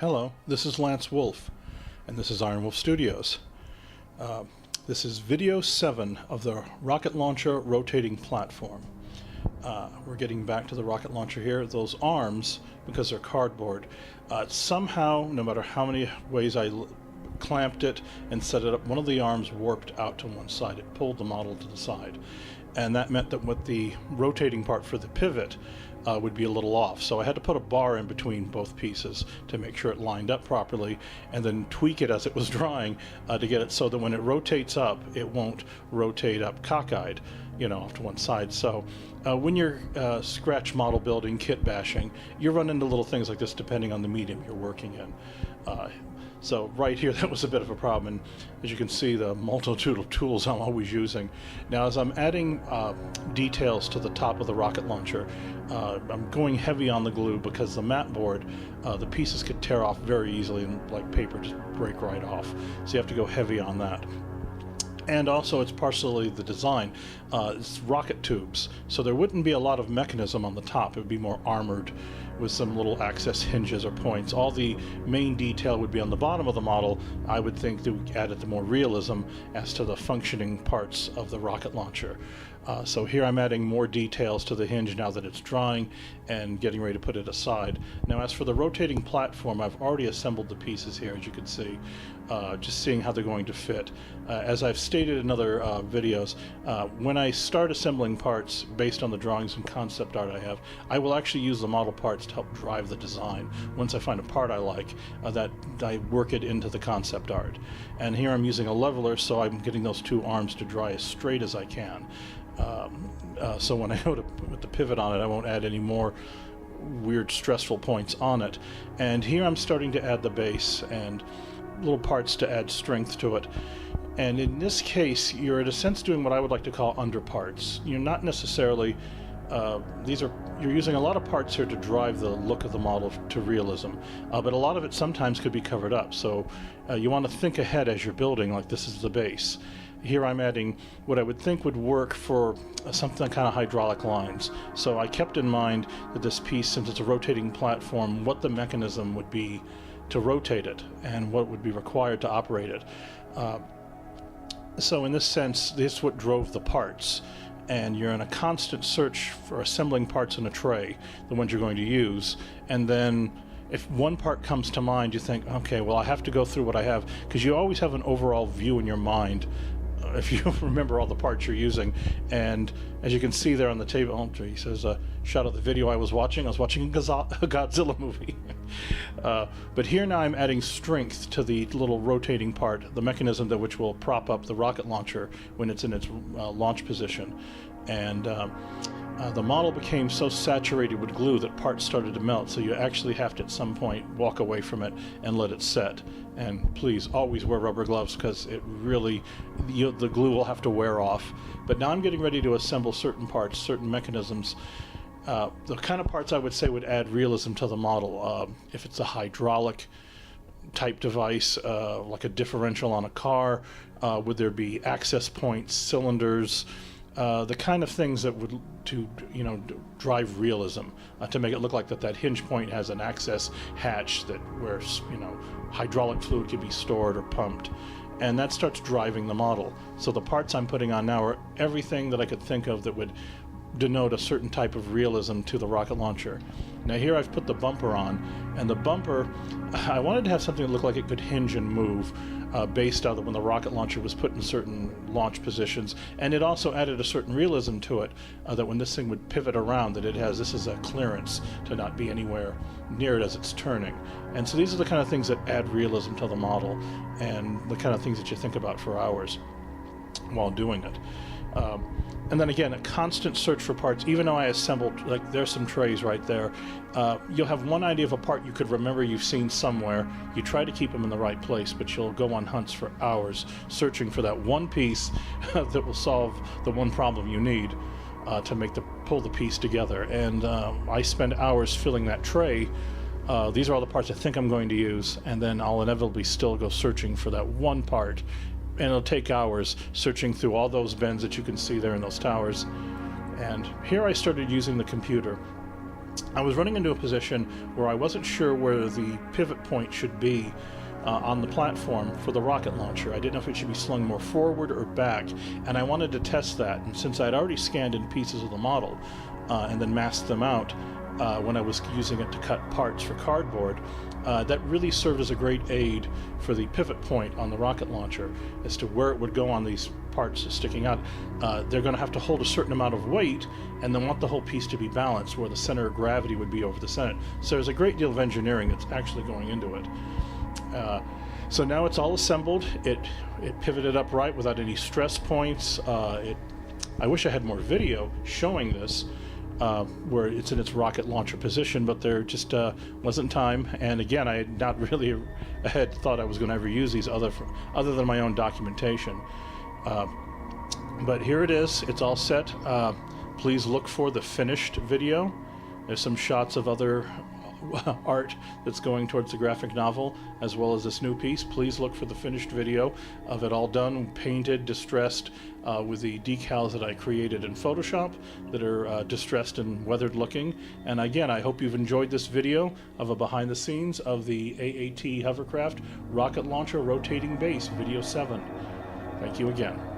Hello, this is Lance Wolf, and this is Ironwolf Studios. This is video 7 of the rocket launcher rotating platform. We're getting back to the rocket launcher here. Those arms, because they're cardboard, somehow, no matter how many ways I clamped it and set it up, one of the arms warped out to one side. It pulled the model to the side. And that meant that with the rotating part for the pivot would be a little off. So I had to put a bar in between both pieces to make sure it lined up properly, and then tweak it as it was drying to get it so that when it rotates up, it won't rotate up cockeyed, off to one side. So when you're scratch model building, kit bashing, you run into little things like this depending on the medium you're working in. So right here, that was a bit of a problem, and as you can see, the multitude of tools I'm always using. Now, as I'm adding details to the top of the rocket launcher, I'm going heavy on the glue because the mat board, the pieces could tear off very easily and like paper just break right off. So you have to go heavy on that. And also, it's partially the design. It's rocket tubes, so there wouldn't be a lot of mechanism on the top. It would be more armored with some little access hinges or points. All the main detail would be on the bottom of the model. I would think that we added the more realism as to the functioning parts of the rocket launcher. So here I'm adding more details to the hinge now that it's drying and getting ready to put it aside. Now, as for the rotating platform, I've already assembled the pieces here, as you can see, just seeing how they're going to fit. As I've stated in other videos, when I start assembling parts based on the drawings and concept art I have, I will actually use the model parts to help drive the design. Once I find a part I like, that I work it into the concept art. And here I'm using a leveler, so I'm getting those two arms to dry as straight as I can. So when I go to put the pivot on it, I won't add any more weird stressful points on it. And here I'm starting to add the base and little parts to add strength to it. And in this case, you're in a sense doing what I would like to call underparts. You're not necessarily you're using a lot of parts here to drive the look of the model to realism, but a lot of it sometimes could be covered up. So you want to think ahead as you're building, like this is the base. Here I'm adding what I would think would work for something kind of hydraulic lines. So I kept in mind that this piece, since it's a rotating platform, what the mechanism would be to rotate it and what would be required to operate it. So in this sense, this is what drove the parts. And you're in a constant search for assembling parts in a tray, the ones you're going to use, and then if one part comes to mind, you think, okay, well, I have to go through what I have, because you always have an overall view in your mind if you remember all the parts you're using. And as you can see there on the table, he says, shot of the video I was watching a Godzilla movie. But here now I'm adding strength to the little rotating part, the mechanism that which will prop up the rocket launcher when it's in its launch position. And the model became so saturated with glue that parts started to melt, so you actually have to at some point walk away from it and let it set. And please always wear rubber gloves, because it really, the glue will have to wear off. But now I'm getting ready to assemble certain parts, certain mechanisms. The kind of parts I would say would add realism to the model. If it's a hydraulic type device, like a differential on a car, would there be access points, cylinders, the kind of things that would drive realism, to make it look like that hinge point has an access hatch where hydraulic fluid could be stored or pumped, and that starts driving the model. So the parts I'm putting on now are everything that I could think of that would denote a certain type of realism to the rocket launcher. Now here I've put the bumper on, and the bumper, I wanted to have something that looked like it could hinge and move, based on when the rocket launcher was put in certain launch positions, and it also added a certain realism to it, that when this thing would pivot around, that this is a clearance to not be anywhere near it as it's turning. And so these are the kind of things that add realism to the model, and the kind of things that you think about for hours while doing it. And then again, a constant search for parts. Even though I assembled, like there's some trays right there, you'll have one idea of a part you could remember you've seen somewhere. You try to keep them in the right place, but you'll go on hunts for hours searching for that one piece that will solve the one problem you need to pull the piece together. And I spend hours filling that tray. These are all the parts I think I'm going to use, and then I'll inevitably still go searching for that one part. And it'll take hours searching through all those bends that you can see there in those towers. And here I started using the computer. I was running into a position where I wasn't sure where the pivot point should be on the platform for the rocket launcher. I didn't know if it should be slung more forward or back, and I wanted to test that. And since I'd already scanned in pieces of the model and then masked them out when I was using it to cut parts for cardboard, that really served as a great aid for the pivot point on the rocket launcher as to where it would go on these parts sticking out. They're going to have to hold a certain amount of weight and then want the whole piece to be balanced where the center of gravity would be over the center. So there's a great deal of engineering that's actually going into it. So now it's all assembled. It pivoted upright without any stress points. I wish I had more video showing this, where it's in its rocket launcher position, but there just wasn't time. And again, I had thought I was going to ever use these other than my own documentation. But here it is. It's all set. Please look for the finished video. There's some shots of other art that's going towards the graphic novel, as well as this new piece. Please look for the finished video of it all done, painted, distressed, with the decals that I created in Photoshop that are distressed and weathered looking. And again, I hope you've enjoyed this video of a behind the scenes of the AAT Hovercraft rocket launcher rotating base, video 7. Thank you again.